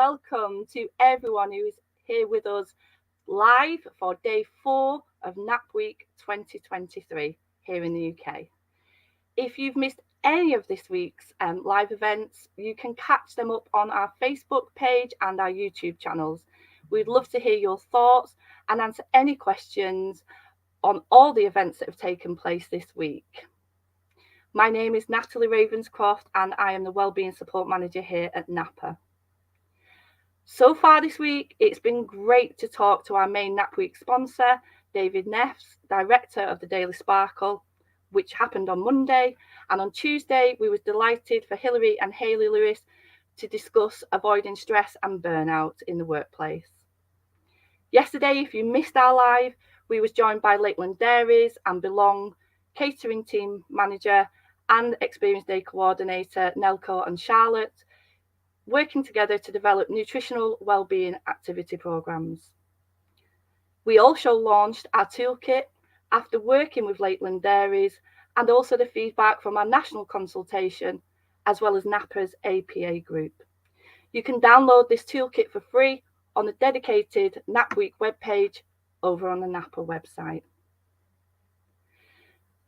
welcome to everyone who is here with us live for day 4 of NAP Week 2023 here in the UK. If you've missed any of this week's live events, you can catch them up on our Facebook page and our YouTube channels. We'd love to hear your thoughts and answer any questions on all the events that have taken place this week. My name is Natalie Ravenscroft and I am the Wellbeing Support Manager here at NAPA. So far this week, it's been great to talk to our main NAP Week sponsor, David Neffs, Director of the Daily Sparkle, which happened on Monday. And on Tuesday, we were delighted for Hilary and Hayley Lewis to discuss avoiding stress and burnout in the workplace. Yesterday, if you missed our live, we was joined by Lakeland Dairies and Belong catering team manager and Experience Day coordinator Nelco and Charlotte, working together to develop nutritional wellbeing activity programs. We also launched our toolkit after working with Lakeland Dairies and also the feedback from our national consultation, as well as NAPA's APA group. You can download this toolkit for free on the dedicated NAP Week webpage over on the NAPA website.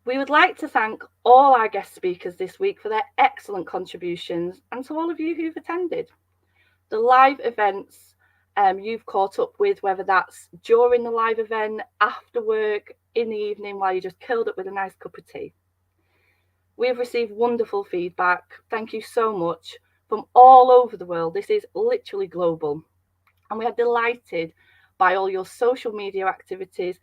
We would like to thank all our guest speakers this week for their excellent contributions and to all of you who've attended. The live events you've caught up with, whether that's during the live event, after work, in the evening while you just curled up with a nice cup of tea. We have received wonderful feedback. Thank you so much from all over the world. This is literally global. And we are delighted by all your social media activities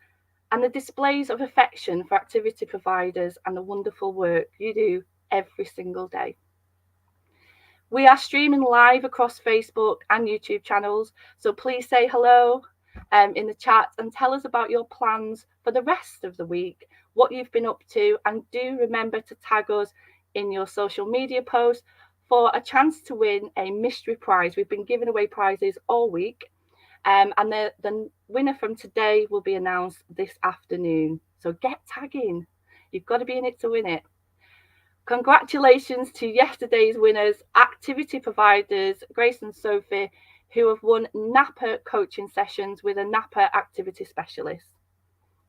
and the displays of affection for activity providers and the wonderful work you do every single day. We are streaming live across Facebook and YouTube channels, so please say hello in the chat and tell us about your plans for the rest of the week, what you've been up to, and do remember to tag us in your social media posts for a chance to win a mystery prize. We've been giving away prizes all week. And the winner from today will be announced this afternoon. So get tagging. You've got to be in it to win it. Congratulations to yesterday's winners, activity providers, Grace and Sophie, who have won NAPA coaching sessions with a NAPA activity specialist.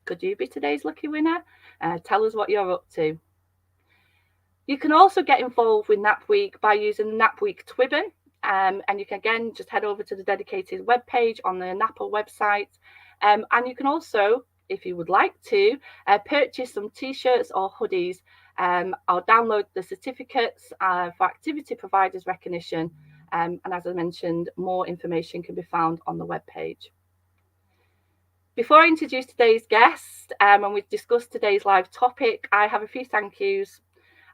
Could you be today's lucky winner? Tell us what you're up to. You can also get involved with NAP Week by using the NAP Week Twibbon. And you can again just head over to the dedicated webpage on the NAPA website. And you can also, if you would like to, purchase some t-shirts or hoodies or download the certificates for activity providers recognition. And as I mentioned, more information can be found on the webpage. Before I introduce today's guest and we discuss today's live topic, I have a few thank yous.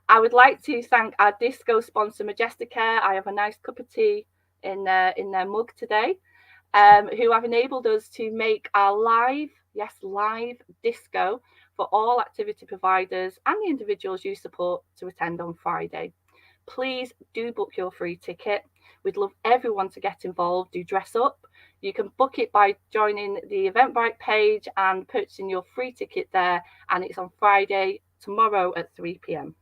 I would like to thank our disco sponsor, Majesticare. I have a nice cup of tea in their mug today, who have enabled us to make our live disco for all activity providers and the individuals you support to attend on Friday. Please do book your free ticket. We'd love everyone to get involved, do dress up. You can book it by joining the Eventbrite page and purchasing your free ticket there. And it's on Friday, tomorrow at 3 p.m.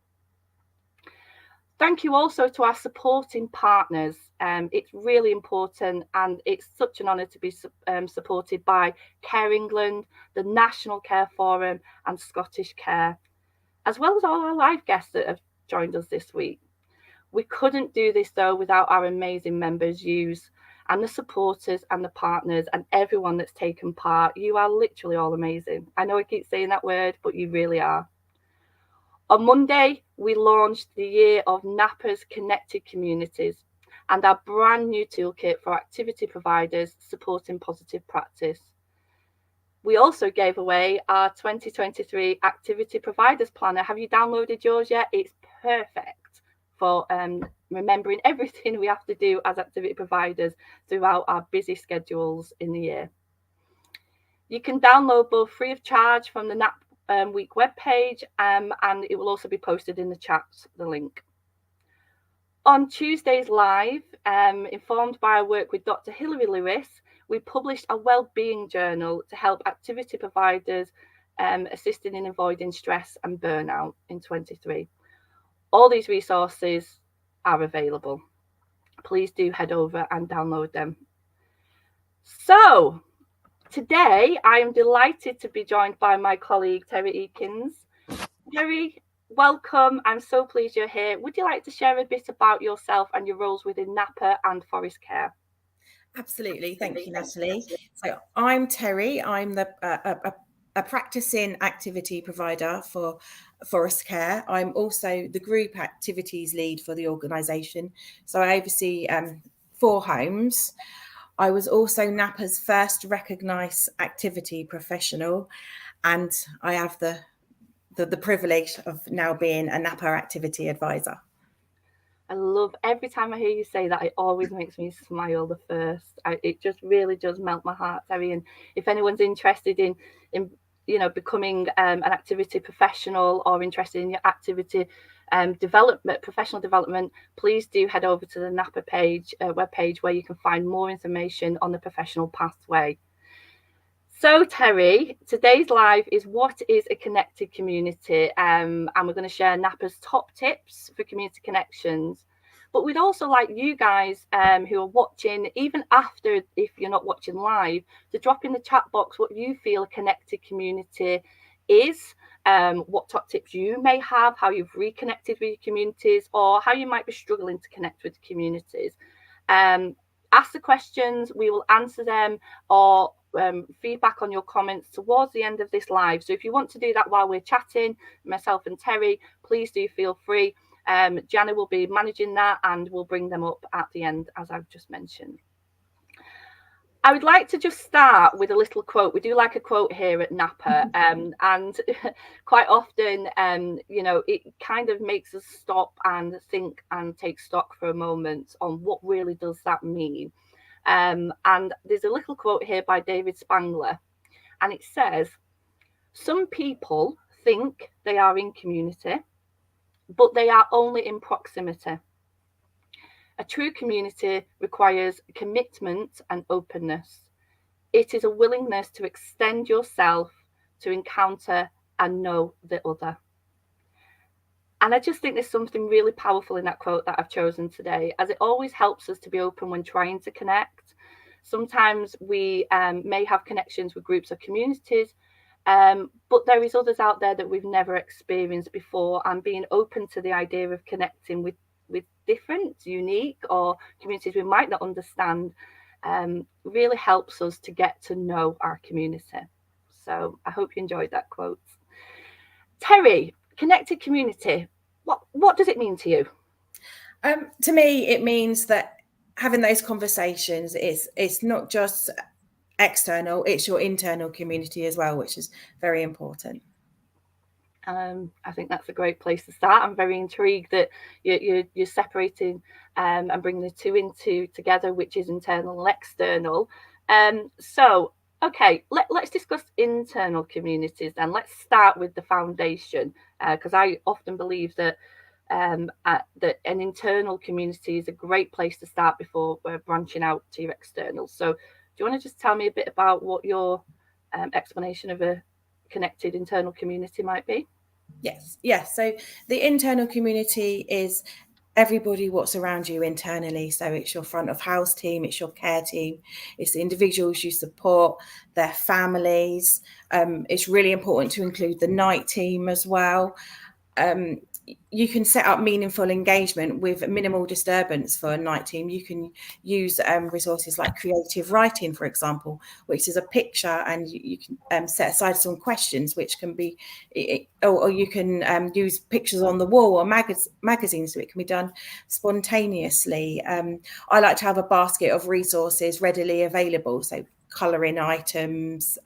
Thank you also to our supporting partners. It's really important and it's such an honour to be supported by Care England, the National Care Forum and Scottish Care, as well as all our live guests that have joined us this week. We couldn't do this though without our amazing members, yous, and the supporters and the partners and everyone that's taken part. You are literally all amazing. I know I keep saying that word, but you really are. On Monday, we launched the year of NAPA's Connected Communities and our brand new toolkit for activity providers supporting positive practice. We also gave away our 2023 Activity Providers Planner. Have you downloaded yours yet? It's perfect for remembering everything we have to do as activity providers throughout our busy schedules in the year. You can download both free of charge from the NAP Week webpage, and it will also be posted in the chat, the link. On Tuesday's live, informed by our work with Dr. Hilary Lewis, we published a wellbeing journal to help activity providers assisting in avoiding stress and burnout in 23. All these resources are available. please do head over and download them. So today I am delighted to be joined by my colleague Terri Eakins. Terri, welcome. I'm so pleased you're here. Would you like to share a bit about yourself and your roles within NAPA and Forest Care? Absolutely. Thank you, Natalie. So I'm Terri. I'm a practicing activity provider for Forest Care. I'm also the group activities lead for the organisation. So I oversee 4 homes. I was also NAPA's first recognised activity professional, and I have the privilege of now being a NAPA activity advisor. I love every time I hear you say that. It always makes me smile. The first, it just really does melt my heart, Terri. And if anyone's interested in becoming an activity professional or interested in your activity development, professional development, please do head over to the NAPA page, webpage, where you can find more information on the professional pathway. So, Terri, today's live is what is a connected community? And we're going to share NAPA's top tips for community connections. But we'd also like you guys who are watching, even after, if you're not watching live, to drop in the chat box what you feel a connected community is, what top tips you may have, how you've reconnected with your communities, or how you might be struggling to connect with communities. Ask the questions, we will answer them, or feedback on your comments towards the end of this live. So if you want to do that while we're chatting, myself and Terri, please do feel free. Jana will be managing that and we'll bring them up at the end, as I've just mentioned. I would like to just start with a little quote. We do like a quote here at NAPA, and quite often, it kind of makes us stop and think and take stock for a moment on what really does that mean. And there's a little quote here by David Spangler, and it says, "Some people think they are in community, but they are only in proximity. A true community requires commitment and openness. It is a willingness to extend yourself, to encounter and know the other." And I just think there's something really powerful in that quote that I've chosen today, as it always helps us to be open when trying to connect. Sometimes we may have connections with groups or communities, but there is others out there that we've never experienced before, and being open to the idea of connecting with different, unique, or communities we might not understand really helps us to get to know our community. So I hope you enjoyed that quote. Terri, connected community, what does it mean to you? To me, it means that having those conversations it's not just external, it's your internal community as well, which is very important. I think that's a great place to start. I'm very intrigued that you're separating and bringing the two together, which is internal and external. So, okay, let's discuss internal communities then. Let's start with the foundation, because I often believe that that an internal community is a great place to start before we're branching out to your external. So, do you want to just tell me a bit about what your explanation of a connected internal community might be? Yes. So the internal community is everybody what's around you internally. So it's your front of house team, it's your care team, it's the individuals you support, their families. It's really important to include the night team as well. You can set up meaningful engagement with minimal disturbance for a night team. You can use resources like creative writing, for example, which is a picture, and you can set aside some questions, which can be, or you can use pictures on the wall or magazines, so it can be done spontaneously. I like to have a basket of resources readily available, so colouring items,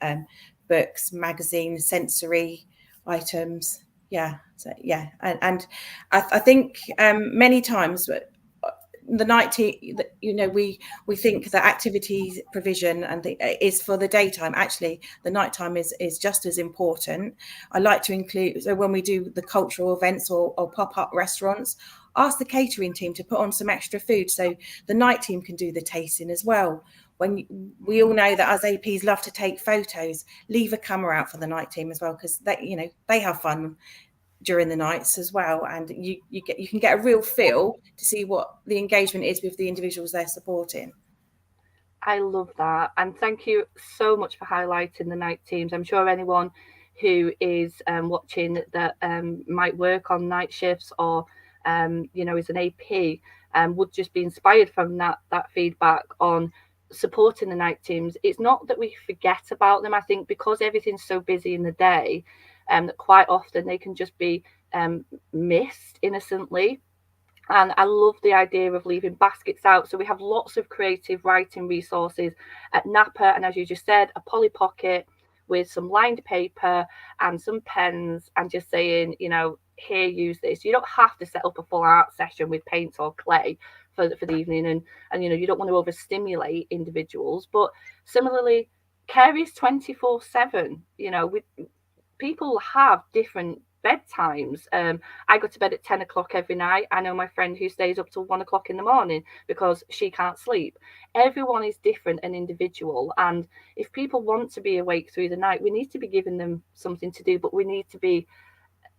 books, magazines, sensory items. And I think many times the night team, we think that activity provision and is for the daytime. Actually, the nighttime is just as important. I like to include, so when we do the cultural events or pop-up restaurants, ask the catering team to put on some extra food so the night team can do the tasting as well. When we all know that as APs love to take photos, leave a camera out for the night team as well, because they have fun during the nights as well, and you can get a real feel to see what the engagement is with the individuals they're supporting. I love that. And thank you so much for highlighting the night teams. I'm sure anyone who is watching that might work on night shifts or, is an AP would just be inspired from that feedback on supporting the night teams. It's not that we forget about them. I think because everything's so busy in the day, that quite often they can just be missed innocently. And I love the idea of leaving baskets out. So we have lots of creative writing resources at NAPA. And as you just said, a Polly Pocket with some lined paper and some pens and just saying, here, use this. You don't have to set up a full art session with paint or clay for the evening. And you don't want to overstimulate individuals. But similarly, care is 24/7. People have different bedtimes. I go to bed at 10 o'clock every night. I know my friend who stays up till 1 o'clock in the morning because she can't sleep. Everyone is different and individual. And if people want to be awake through the night, we need to be giving them something to do, but we need to be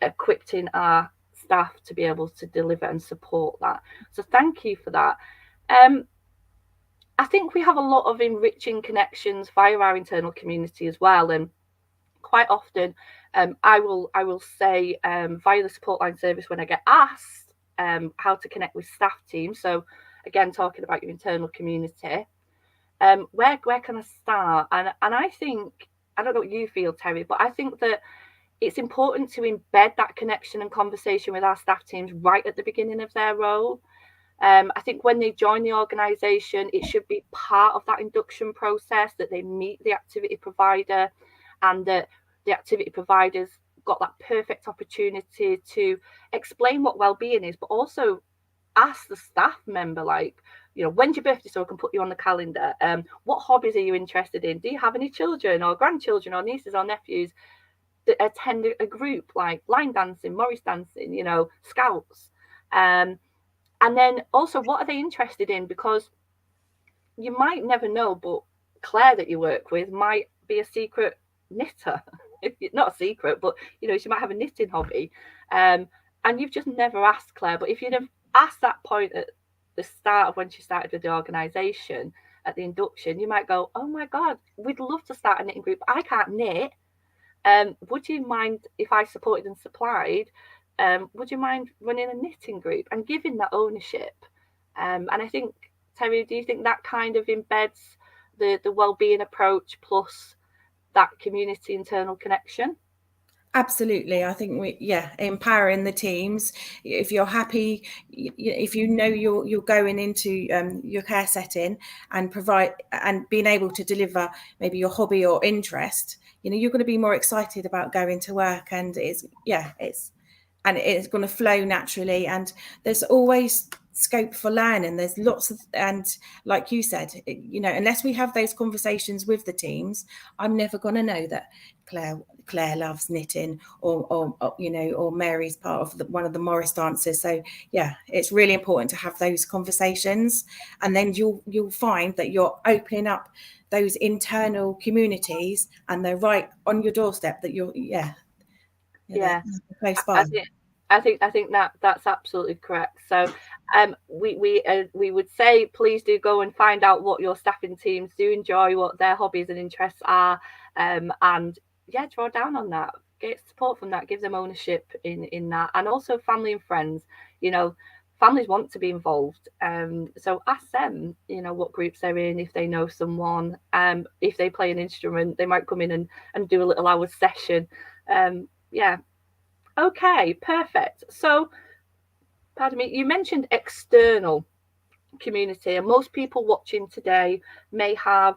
equipping our staff to be able to deliver and support that. So thank you for that. I think we have a lot of enriching connections via our internal community as well. And quite often I will say via the support line service when I get asked how to connect with staff teams. So again, talking about your internal community, where can I start? And I think, I don't know what you feel, Terri, but I think that it's important to embed that connection and conversation with our staff teams right at the beginning of their role. I think when they join the organisation, it should be part of that induction process that they meet the activity provider and that the activity providers got that perfect opportunity to explain what well-being is, but also ask the staff member, like, when's your birthday so I can put you on the calendar? What hobbies are you interested in? Do you have any children or grandchildren or nieces or nephews that attend a group like line dancing, Morris dancing, scouts? And then also, what are they interested in? Because you might never know, but Claire that you work with might be a secret knitter. Not a secret, but she might have a knitting hobby, and you've just never asked Claire. But if you'd have asked that point at the start of when she started with the organisation at the induction, you might go, oh my god, we'd love to start a knitting group. I can't knit. Would you mind if I supported and supplied? Would you mind running a knitting group and giving that ownership? And I think, Terri, do you think that kind of embeds the well-being approach plus that community internal connection? Absolutely. I think empowering the teams. If you're happy, if you're going into your care setting and provide and being able to deliver maybe your hobby or interest, you're going to be more excited about going to work, and it's going to flow naturally. And there's always scope for learning. There's lots of, and like you said, unless we have those conversations with the teams, I'm never going to know that Claire loves knitting, or Mary's part of one of the Morris dances. So it's really important to have those conversations, and then you'll find that you're opening up those internal communities, and they're right on your doorstep. That you're close by. I think that's absolutely correct. So we would say, please do go and find out what your staffing teams do enjoy, what their hobbies and interests are, and draw down on that, get support from that, give them ownership in that, and also family and friends. Families want to be involved, so ask them what groups they're in, if they know someone, if they play an instrument, they might come in and do a little hour session. Okay, perfect. So, pardon me, you mentioned external community, and most people watching today may have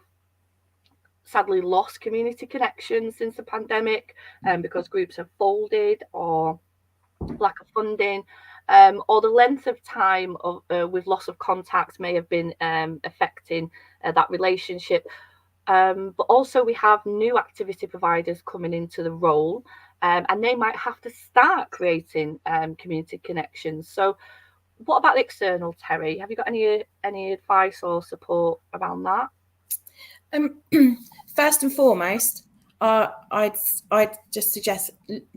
sadly lost community connections since the pandemic, because groups have folded or lack of funding, or the length of time of with loss of contacts may have been affecting that relationship. But also we have new activity providers coming into the role, and they might have to start creating community connections. So what about the external, Terri? Have you got any advice or support around that? First and foremost, I'd just suggest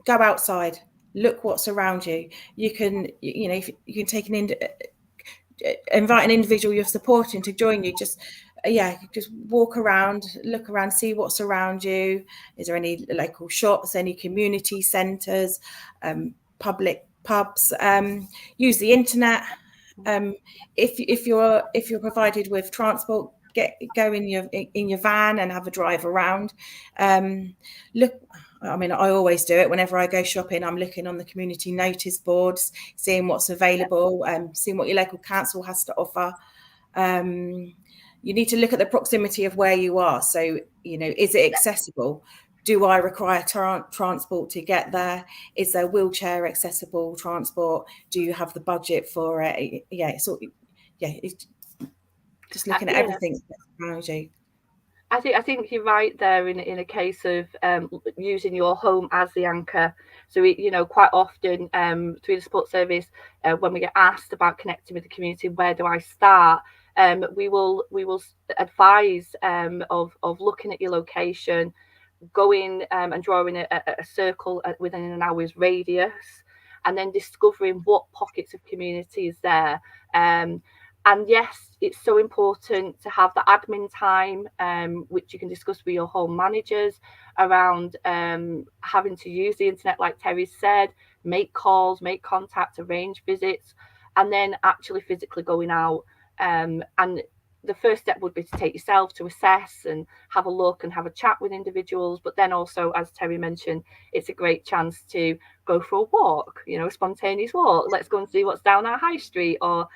go outside. look what's around you. You can, if you can take invite an individual you're supporting to join you. Just walk around, look around, see what's around you. Is there any local shops, any community centres, public pubs? Use the internet. If you're provided with transport, go in your van and have a drive around. Look, I mean, I always do it whenever I go shopping. I'm looking on the community notice boards, seeing what's available, seeing what your local council has to offer. You need to look at the proximity of where you are. So, is it accessible? Do I require transport to get there? Is there wheelchair accessible transport? Do you have the budget for it? It's just looking at everything around you. I think you're right there in a case of using your home as the anchor. So quite often through the support service, when we get asked about connecting with the community, where do I start? We will advise of looking at your location, going and drawing a circle within an hour's radius, and then discovering what pockets of community is there. And yes, it's so important to have the admin time, which you can discuss with your home managers around having to use the internet, like Terri said, make calls, make contact, arrange visits, and then actually physically going out. And the first step would be to take yourself to assess and have a look and have a chat with individuals. But then also, as Terri mentioned, it's a great chance to go for a walk, a spontaneous walk. Let's go and see what's down our high street, or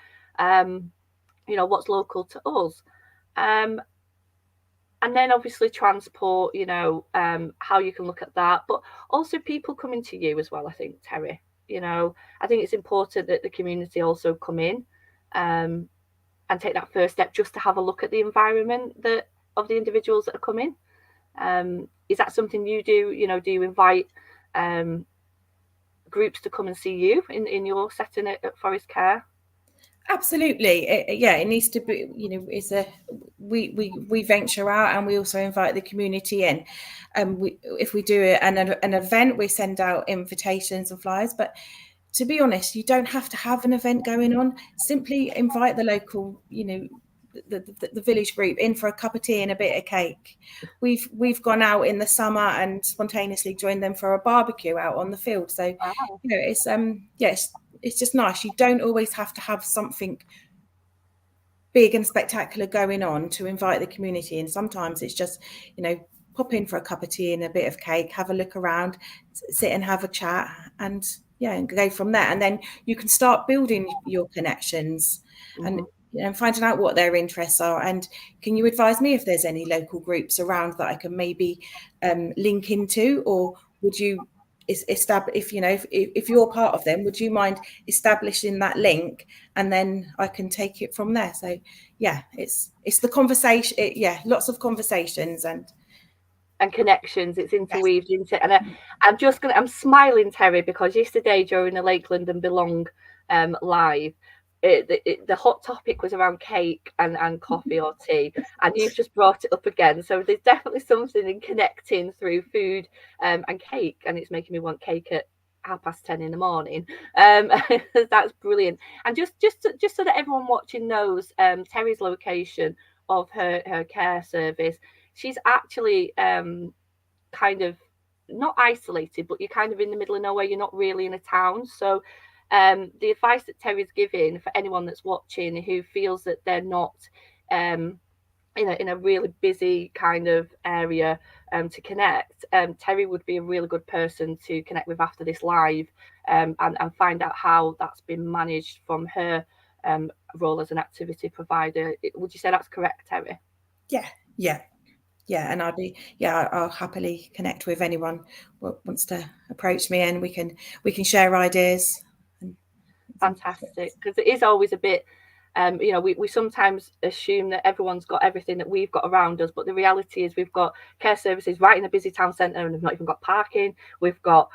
what's local to us. And then obviously transport, how you can look at that, but also people coming to you as well. I think, Terri, I think it's important that the community also come in and take that first step just to have a look at the environment of the individuals that are coming. Is that something you do? Do you invite groups to come and see you in your setting at Forest Care? Absolutely. It needs to be, we venture out and we also invite the community in. If we do an event, we send out invitations and flyers, but to be honest, you don't have to have an event going on. Simply invite the local, the village group in for a cup of tea and a bit of cake. We've gone out in the summer and spontaneously joined them for a barbecue out on the field. So, Wow. it's just nice. You don't always have to have something big and spectacular going on to invite the community. And sometimes it's just, pop in for a cup of tea and a bit of cake, have a look around, sit and have a chat, and go from there. And then you can start building your connections and finding out what their interests are. And can you advise me if there's any local groups around that I can maybe link into, or would you establish, if you're part of them, would you mind establishing that link, and then I can take it from there? So it's the conversation. Lots of conversations and connections. It's interweaved into, and I'm smiling, Terri, because yesterday during the Lakeland and Belong live, the hot topic was around cake and coffee or tea, and you've just brought it up again. So there's definitely something in connecting through food and cake, and it's making me want cake at 10:30 in the morning. That's brilliant. And just so that everyone watching knows, Terri's location of her care service, she's actually kind of not isolated, but you're kind of in the middle of nowhere. You're not really in a town. So the advice that Terri's giving for anyone that's watching who feels that they're not in a really busy kind of area to connect, Terri would be a really good person to connect with after this live, and find out how that's been managed from her role as an activity provider. Would you say that's correct, Terri? Yeah, and I'll happily connect with anyone who wants to approach me, and we can share ideas. Fantastic, because it is always a bit, we sometimes assume that everyone's got everything that we've got around us, but the reality is we've got care services right in a busy town centre, and we've not even got parking. We've got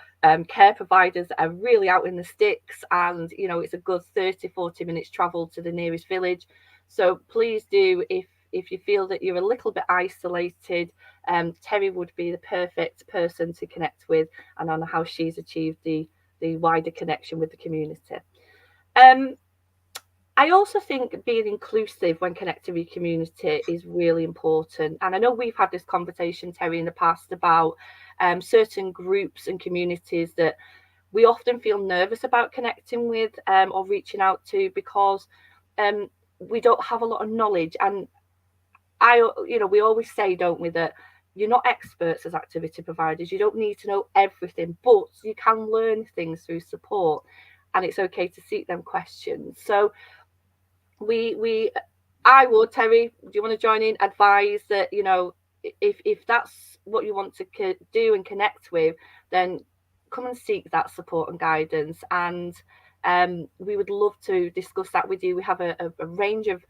care providers that are really out in the sticks, and it's a good 30-40 minutes travel to the nearest village. So please do, if you feel that you're a little bit isolated, Terri would be the perfect person to connect with, and on how she's achieved the the wider connection with the community. I also think being inclusive when connecting with your community is really important. And I know we've had this conversation, Terri, in the past about certain groups and communities that we often feel nervous about connecting with or reaching out to because we don't have a lot of knowledge. And we always say, don't we, that you're not experts as activity providers. You don't need to know everything, but you can learn things through support, and it's okay to seek them questions. So I would, Terri, do you want to join in? Advise that, if that's what you want to do and connect with, then come and seek that support and guidance. And we would love to discuss that with you. We have a range of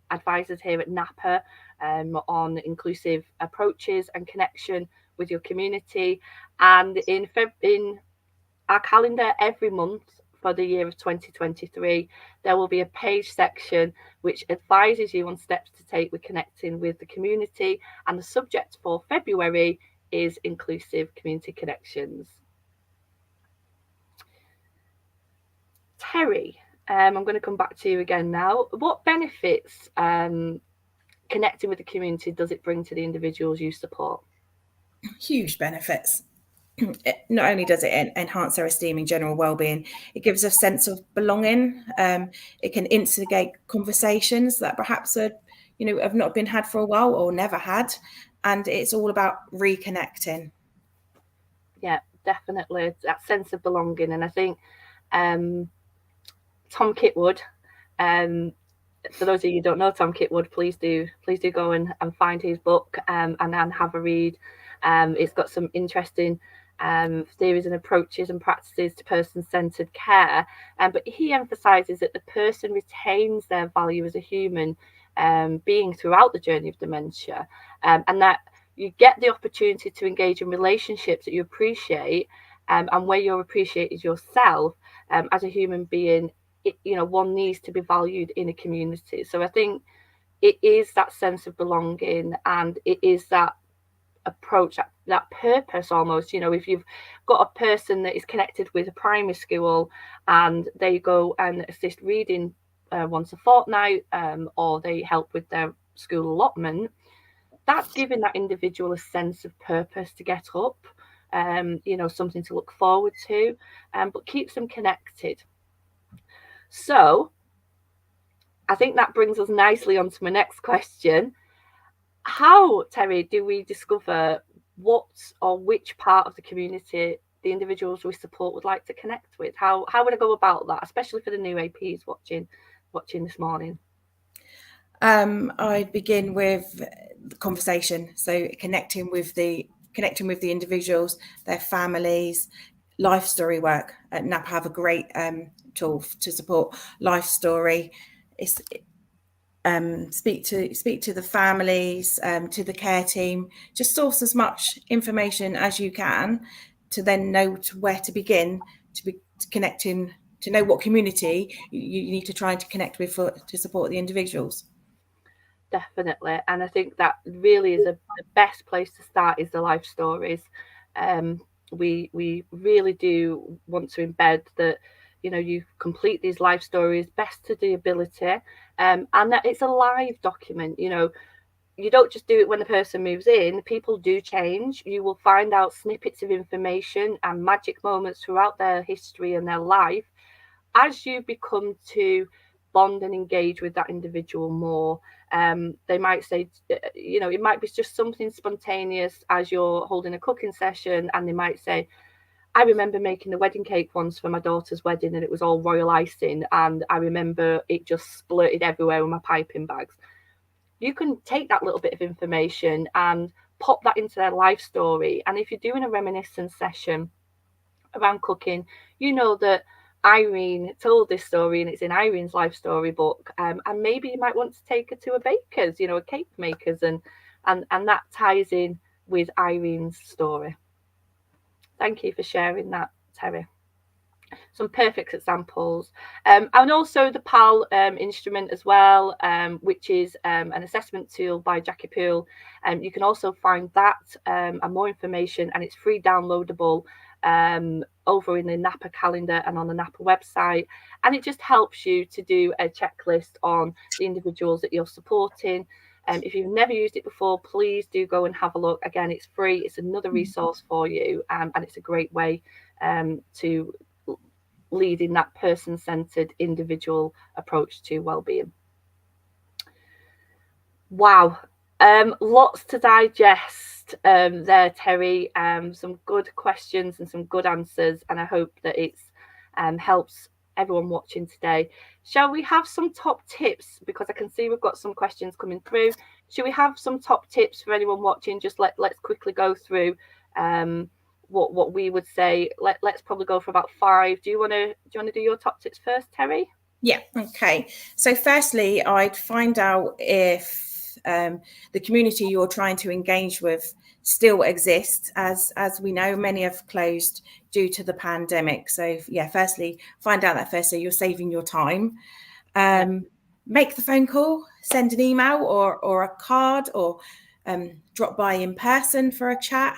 advisors here at NAPA on inclusive approaches and connection with your community. And in our calendar every month for the year of 2023, there will be a page section which advises you on steps to take with connecting with the community, and the subject for February is inclusive community connections. Terri, I'm going to come back to you again now. What benefits connecting with the community does it bring to the individuals you support? Huge benefits. Not only does it enhance their esteem and general well-being, it gives a sense of belonging. It can instigate conversations that perhaps are, have not been had for a while or never had, and it's all about reconnecting. Yeah, definitely that sense of belonging. And I think Tom Kitwood, for those of you who don't know Tom Kitwood, please do go and find his book and have a read. It's got some interesting theories and approaches and practices to person-centered care, but he emphasizes that the person retains their value as a human being throughout the journey of dementia, and that you get the opportunity to engage in relationships that you appreciate, and where you're appreciated yourself as a human being. One needs to be valued in a community. So I think it is that sense of belonging, and it is that approach, that purpose almost. If you've got a person that is connected with a primary school and they go and assist reading once a fortnight, or they help with their school allotment, that's giving that individual a sense of purpose to get up, something to look forward to, but keeps them connected. So I think that brings us nicely on to my next question. How, Terri, do we discover what or which part of the community the individuals we support would like to connect with? How would I go about that, especially for the new APs watching this morning? I'd begin with the conversation, so connecting with the individuals, their families. Life story work at NAPA have a great tool to support life story. It's speak to the families, to the care team. Just source as much information as you can to then know where to begin to be connecting, to know what community you need to try to connect with to support the individuals. Definitely, and I think that really is the best place to start is the life stories. We really do want to embed that you complete these life stories best to the ability, and that it's a live document. You don't just do it when the person moves in. People do change. You will find out snippets of information and magic moments throughout their history and their life as you become to bond and engage with that individual more. They might say, it might be just something spontaneous as you're holding a cooking session, and they might say, I remember making the wedding cake once for my daughter's wedding, and it was all royal icing, and I remember it just splurted everywhere with my piping bags. You can take that little bit of information and pop that into their life story. And if you're doing a reminiscence session around cooking, that Irene told this story and it's in Irene's life story book, and maybe you might want to take her to a baker's, a cake maker's, and that ties in with Irene's story. Thank you for sharing that, Terri. Some perfect examples, and also the PAL instrument as well, which is an assessment tool by Jackie Poole. You can also find that and more information, and it's free downloadable over in the NAPA calendar and on the NAPA website. And it just helps you to do a checklist on the individuals that you're supporting. If you've never used it before, please do go and have a look. Again, it's free. It's another resource for you, and it's a great way to lead in that person-centered individual approach to well-being. Wow. Lots to digest there, Terri. Some good questions and some good answers, and I hope that it's helps everyone watching today. Shall we have some top tips? Because I can see we've got some questions coming through. Should we have some top tips for anyone watching? Just let's quickly go through what we would say. Let's probably go for about 5. Do you want to do your top tips first, Terri? Yeah. Okay. So firstly, I'd find out if the community you're trying to engage with still exists. As we know, many have closed due to the pandemic. So yeah, firstly, find out that first, so you're saving your time. Make the phone call, send an email or a card, or drop by in person for a chat.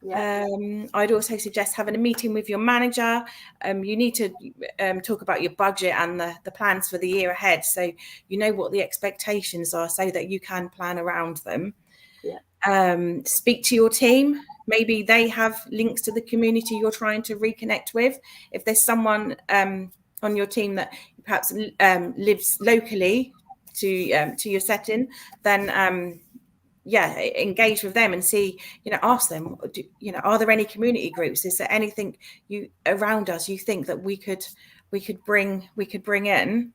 Yeah. I'd also suggest having a meeting with your manager. You need to talk about your budget and the plans for the year ahead, so you know what the expectations are, so that you can plan around them. Yeah. Speak to your team. Maybe they have links to the community you're trying to reconnect with. If there's someone on your team that perhaps lives locally to your setting, then engage with them and see, ask them, are there any community groups? Is there anything around us you think that we could bring in?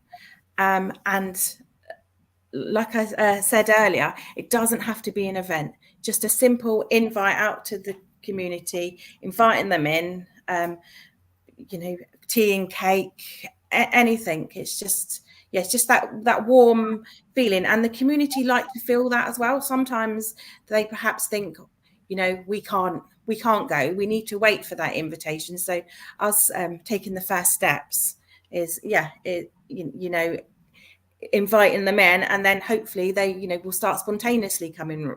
And like I said earlier, it doesn't have to be an event. Just a simple invite out to the community, inviting them in, tea and cake, anything. It's just that warm feeling, and the community like to feel that as well. Sometimes they perhaps think, we can't go. We need to wait for that invitation. So us taking the first steps is inviting them in, and then hopefully they will start spontaneously coming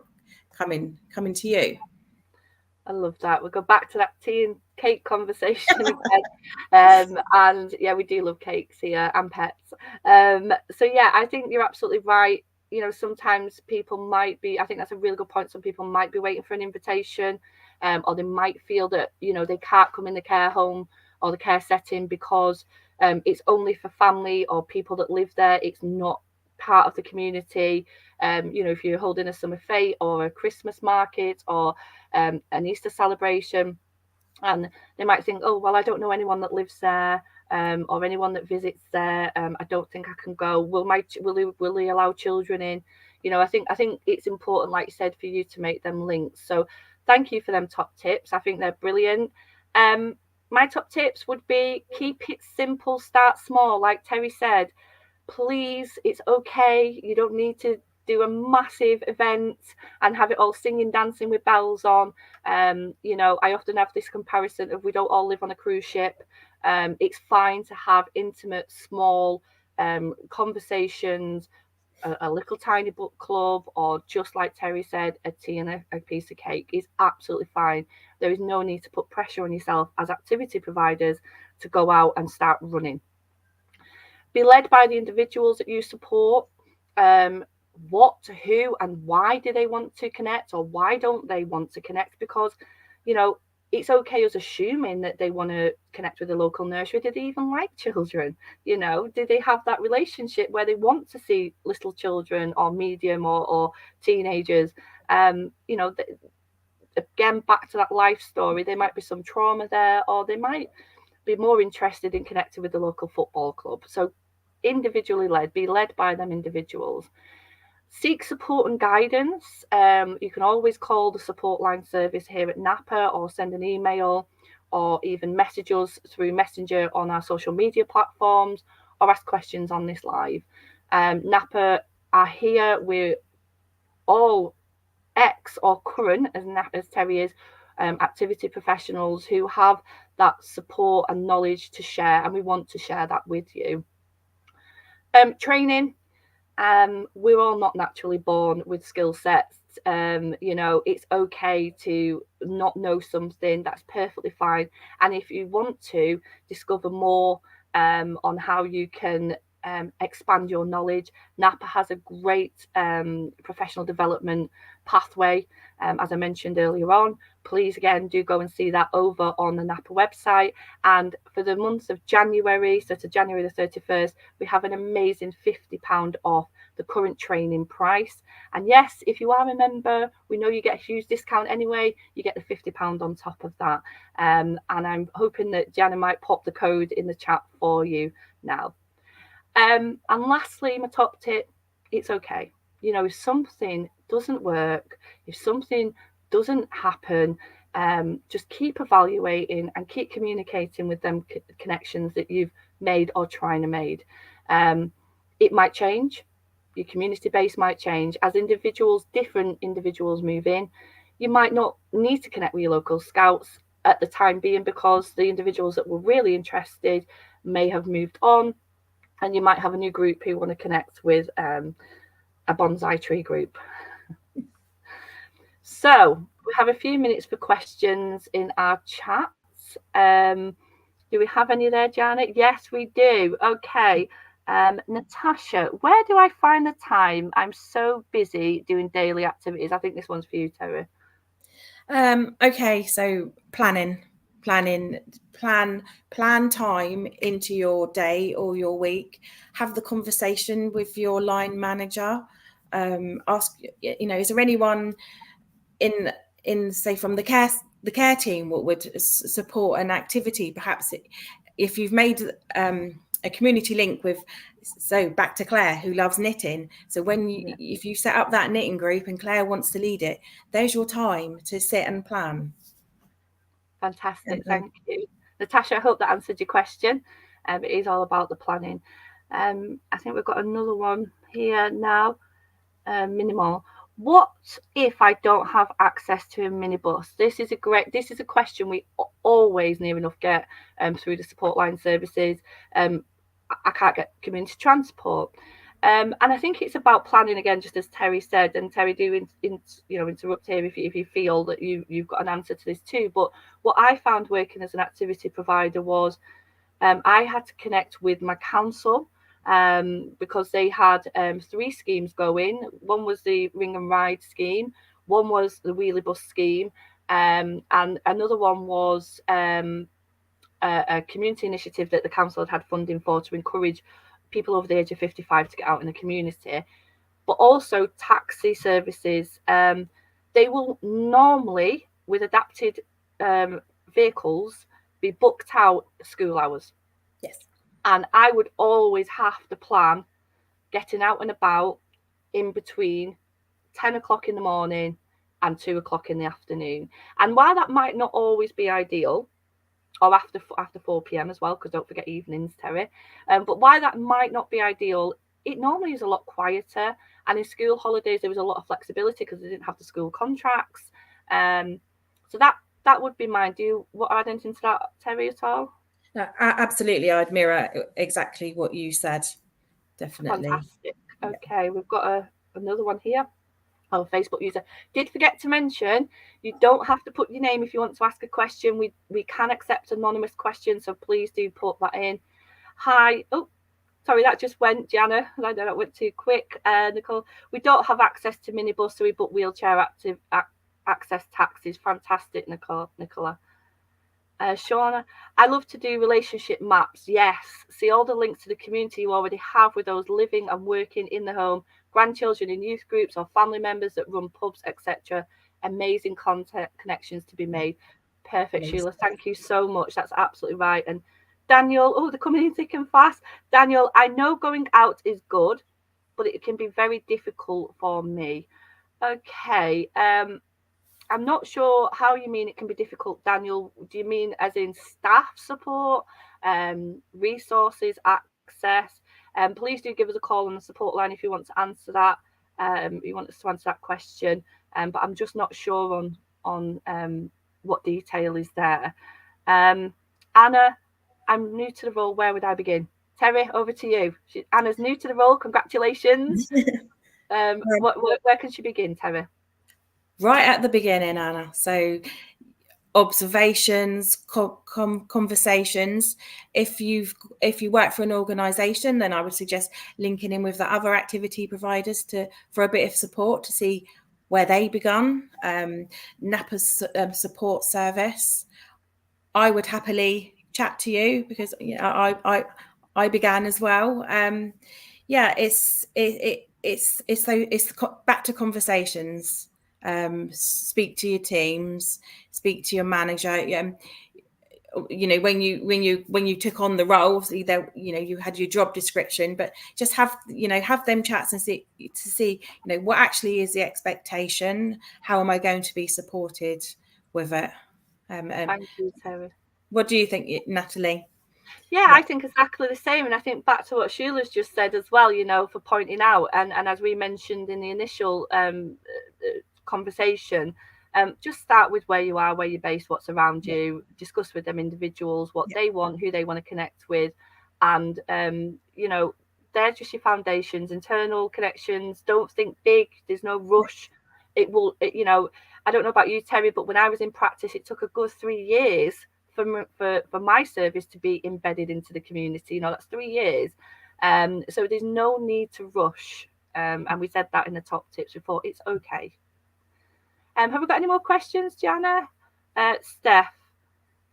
to you. I love that. We'll go back to that tea and cake conversation again. And yeah, we do love cakes here and pets. So yeah, I think you're absolutely right. Sometimes people might be, I think that's a really good point. Some people might be waiting for an invitation, or they might feel that, they can't come in the care home or the care setting because it's only for family or people that live there. It's not part of the community. If you're holding a summer fete or a Christmas market or an Easter celebration, and they might think, oh, well, I don't know anyone that lives there, or anyone that visits there. I don't think I can go. Will they allow children in? I think it's important, like you said, for you to make them links. So thank you for them top tips. I think they're brilliant. My top tips would be keep it simple, start small. Like Terri said, please, it's okay. You don't need to do a massive event and have it all singing, dancing with bells on. I often have this comparison of we don't all live on a cruise ship. It's fine to have intimate, small conversations, a little tiny book club, or just like Terri said, a tea and a piece of cake is absolutely fine. There is no need to put pressure on yourself as activity providers to go out and start running. Be led by the individuals that you support. What, who, and why do they want to connect, or why don't they want to connect? Because, it's okay us assuming that they want to connect with a local nursery. Do they even like children? Do they have that relationship where they want to see little children or medium or teenagers? Again, back to that life story, there might be some trauma there, or they might be more interested in connecting with the local football club. So individually led, be led by them individuals. Seek support and guidance. You can always call the support line service here at NAPA, or send an email, or even message us through Messenger on our social media platforms, or ask questions on this live. NAPA are here. We're all ex or current, as Terri is, activity professionals who have that support and knowledge to share, and we want to share that with you. Training. We're all not naturally born with skill sets It's okay to not know something. That's perfectly fine. And if you want to discover more on how you can expand your knowledge, NAPA has a great professional development pathway, as I mentioned earlier on. Please again do go and see that over on the NAPA website. And for the month of January, so to January the 31st, we have an amazing £50 off the current training price. And yes, if you are a member, we know you get a huge discount anyway. You get the £50 on top of that. And I'm hoping that Jana might pop the code in the chat for you now. And lastly, my top tip, it's okay. If something doesn't work, if something doesn't happen, just keep evaluating and keep communicating with them connections that you've made or trying to make. It might change. Your community base might change. As different individuals move in, you might not need to connect with your local scouts at the time being, because the individuals that were really interested may have moved on, and you might have a new group who want to connect with a bonsai tree group. So we have a few minutes for questions in our chats. Do we have any there, Janet? Yes, we do. Okay. Natasha, where do I find the time? I'm so busy doing daily activities. I think this one's for you, Terri. Okay, so plan time into your day or your week. Have the conversation with your line manager. Ask, is there anyone in say from the care team what would support an activity? Perhaps if you've made a community link with, so back to Claire, who loves knitting. So if you set up that knitting group and Claire wants to lead it, there's your time to sit and plan. Fantastic, thank you, Natasha. I hope that answered your question. It is all about the planning. I think we've got another one here now. Minimal. What if I don't have access to a minibus? This is a question we always near enough get through the support line services. I can't get community transport. And I think it's about planning again, just as Terri said. And Terri, do interrupt here if you feel that you've got an answer to this too. But what I found working as an activity provider was I had to connect with my council, because they had 3 schemes going. One was the Ring and Ride scheme, one was the Wheelie Bus scheme, and another one was a community initiative that the council had funding for to encourage people over the age of 55 to get out in the community. But also taxi services. They will normally, with adapted vehicles, be booked out school hours. Yes. And I would always have to plan getting out and about in between 10 o'clock in the morning and 2 o'clock in the afternoon. And while that might not always be ideal, or after 4 p.m. as well, because don't forget evenings, Terri. But why that might not be ideal, it normally is a lot quieter. And in school holidays, there was a lot of flexibility because they didn't have the school contracts. So that would be mine. Do you want to add anything to that, Terri, at all? No, absolutely. I'd mirror exactly what you said. Definitely. Fantastic. Okay, we've got another one here. Oh, Facebook user. Did forget to mention, you don't have to put your name if you want to ask a question. We can accept anonymous questions, so please do put that in. Hi. Oh, sorry, that just went, Jana. I know that went too quick. Nicole, we don't have access to minibus, so we book wheelchair access taxis. Fantastic, Nicola. Shauna, I love to do relationship maps. Yes, see all the links to the community you already have with those living and working in the home, grandchildren in youth groups or family members that run pubs, etc. Amazing content connections to be made. Perfect, Sheila. Thank you so much. That's absolutely right. And Daniel, oh, they're coming in thick and fast. Daniel, I know going out is good, but it can be very difficult for me. Okay. I'm not sure how you mean it can be difficult, Daniel. Do you mean as in staff support, resources, access? Please do give us a call on the support line if you want to answer that. You want us to answer that question, but I'm just not sure on what detail is there. Anna, I'm new to the role. Where would I begin? Terri, over to you. Anna's new to the role. Congratulations. Where can she begin, Terri? right at the beginning, Anna. So observations, conversations. If you work for an organisation, then I would suggest linking in with the other activity providers for a bit of support to see where they begun. NAPA's support service. I would happily chat to you because I began as well. Yeah, it's back to conversations. Speak to your teams, speak to your manager. You know, when you took on the role, obviously there, you know, you had your job description, but just have them chats and see what actually is the expectation. How am I going to be supported with it? Thank you, Terri. What do you think, Natalie? Yeah, I think exactly the same. And I think back to what Sheila's just said as well, for pointing out, and as we mentioned in the initial conversation, just start with where you are, where you're based, what's around you, discuss with them individuals what they want, who they want to connect with. And, they're just your foundations, internal connections. Don't think big, there's no rush. It will, I don't know about you, Terri, but when I was in practice, it took a good 3 years for my service to be embedded into the community. That's 3 years. So there's no need to rush. And we said that in the top tips before. It's okay. Have we got any more questions, Jana? Steph,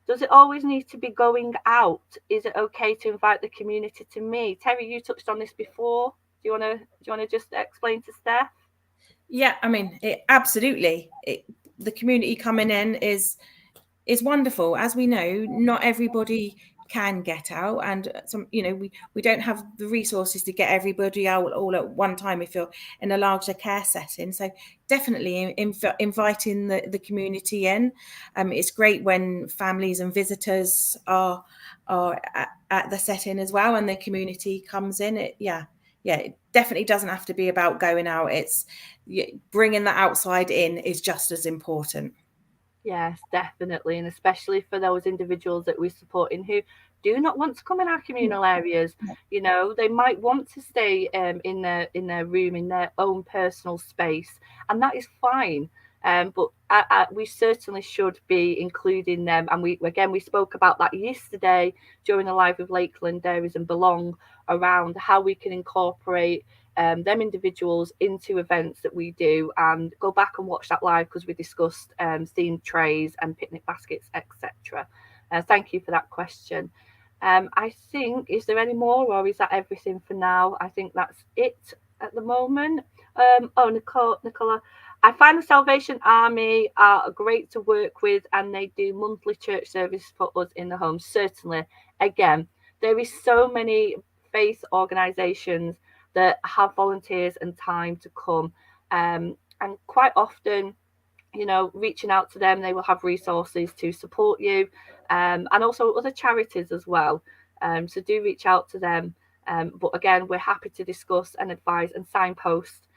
does it always need to be going out? Is it okay to invite the community to me? Terri, you touched on this before. Do you want to just explain to Steph? Yeah, I mean, absolutely. The community coming in is wonderful. As we know, not everybody can get out, and we don't have the resources to get everybody out all at one time if you're in a larger care setting. So definitely inviting the community in. It's great when families and visitors are at the setting as well, and the community comes in. It definitely doesn't have to be about going out. It's bringing the outside in is just as important. Yes, definitely, and especially for those individuals that we're supporting who do not want to come in our communal areas. They might want to stay in their room, in their own personal space, and that is fine. But we certainly should be including them. And we spoke about that yesterday during the live with Lakeland Dairies and Belong, around how we can incorporate them individuals into events that we do, and go back and watch that live because we discussed themed trays and picnic baskets, etc. Thank you for that question. I think, is there any more, or is that everything for now? I think that's it at the moment. Nicola, I find the Salvation Army are great to work with, and they do monthly church service for us in the home. Certainly, again, there is so many faith organisations that have volunteers and time to come, and quite often, reaching out to them, they will have resources to support you, and also other charities as well. So do reach out to them. But again, we're happy to discuss and advise and signpost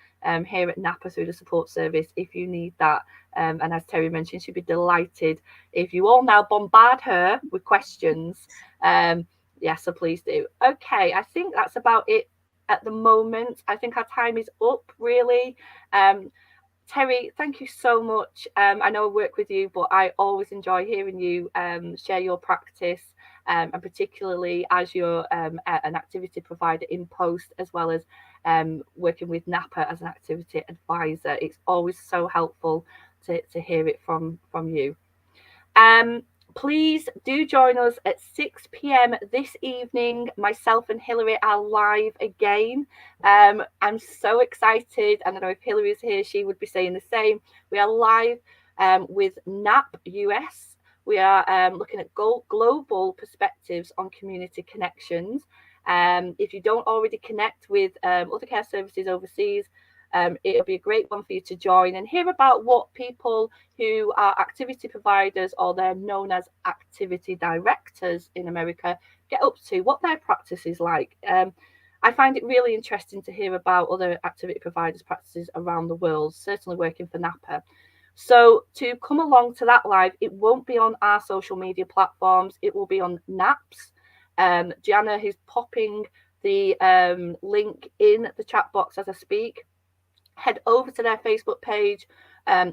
here at NAPA through the support service if you need that. And as Terri mentioned, she'd be delighted if you all now bombard her with questions. So please do. Okay, I think that's about it at the moment. I think our time is up, really. Terri, thank you so much. I know I work with you, but I always enjoy hearing you share your practice, and particularly as you're an activity provider in post, as well as working with NAPA as an activity advisor. It's always so helpful to hear it from you. Please do join us at 6 p.m. this evening. Myself and Hilary are live again. I'm so excited. And I know if Hilary is here, she would be saying the same. We are live with NAP US. We are looking at global perspectives on community connections. If you don't already connect with other care services overseas, it'll be a great one for you to join and hear about what people who are activity providers, or they're known as activity directors in America, get up to, what their practice is like. I find it really interesting to hear about other activity providers' practices around the world, certainly working for NAPA. So to come along to that live, it won't be on our social media platforms, it will be on NAP's. Gianna, who's popping the link in the chat box as I speak. Head over to their Facebook page,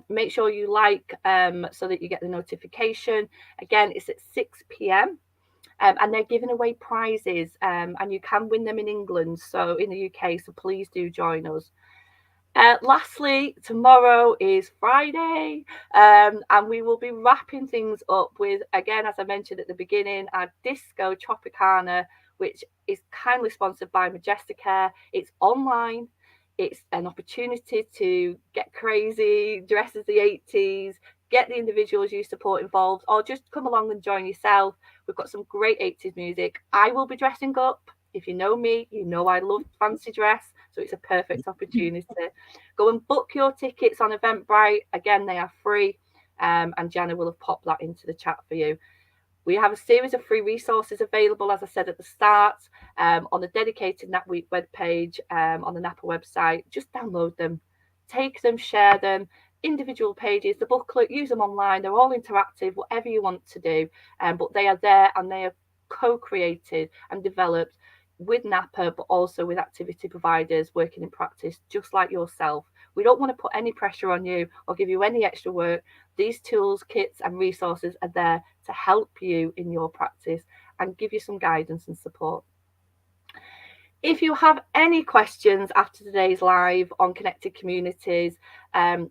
Make sure you like so that you get the notification. Again, it's at 6 p.m. And they're giving away prizes, and you can win them in England, so in the UK. So please do join us. Lastly, tomorrow is Friday, and we will be wrapping things up with, again, as I mentioned at the beginning, our Disco Tropicana, which is kindly sponsored by Majesticare. It's online. It's an opportunity to get crazy, dress as the 80s, get the individuals you support involved, or just come along and join yourself. We've got some great 80s music. I will be dressing up. If you know me, you know I love fancy dress, so it's a perfect opportunity. Go and book your tickets on Eventbrite. Again, they are free, and Jana will have popped that into the chat for you. We have a series of free resources available, as I said at the start, on the dedicated Nap Week webpage, on the NAPA website. Just download them, take them, share them. Individual pages, the booklet, use them online. They're all interactive, whatever you want to do, but they are there and they are co-created and developed with NAPA, but also with activity providers working in practice, just like yourself. We don't want to put any pressure on you or give you any extra work. These tools, kits, and resources are there to help you in your practice and give you some guidance and support. If you have any questions after today's live on connected communities,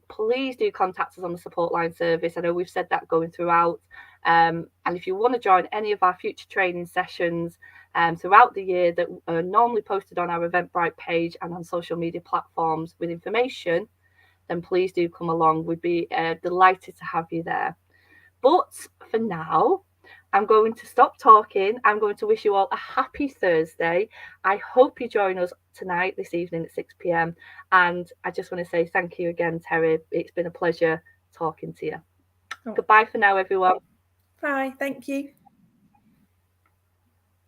please do contact us on the support line service. I know we've said that going throughout. And if you want to join any of our future training sessions throughout the year that are normally posted on our Eventbrite page and on social media platforms with information, then please do come along. We'd be delighted to have you there. But for now, I'm going to stop talking. I'm going to wish you all a happy Thursday. I hope you join us tonight, this evening at 6 p.m. And I just want to say thank you again, Terri. It's been a pleasure talking to you. Oh. Goodbye for now, everyone. Bye. Thank you.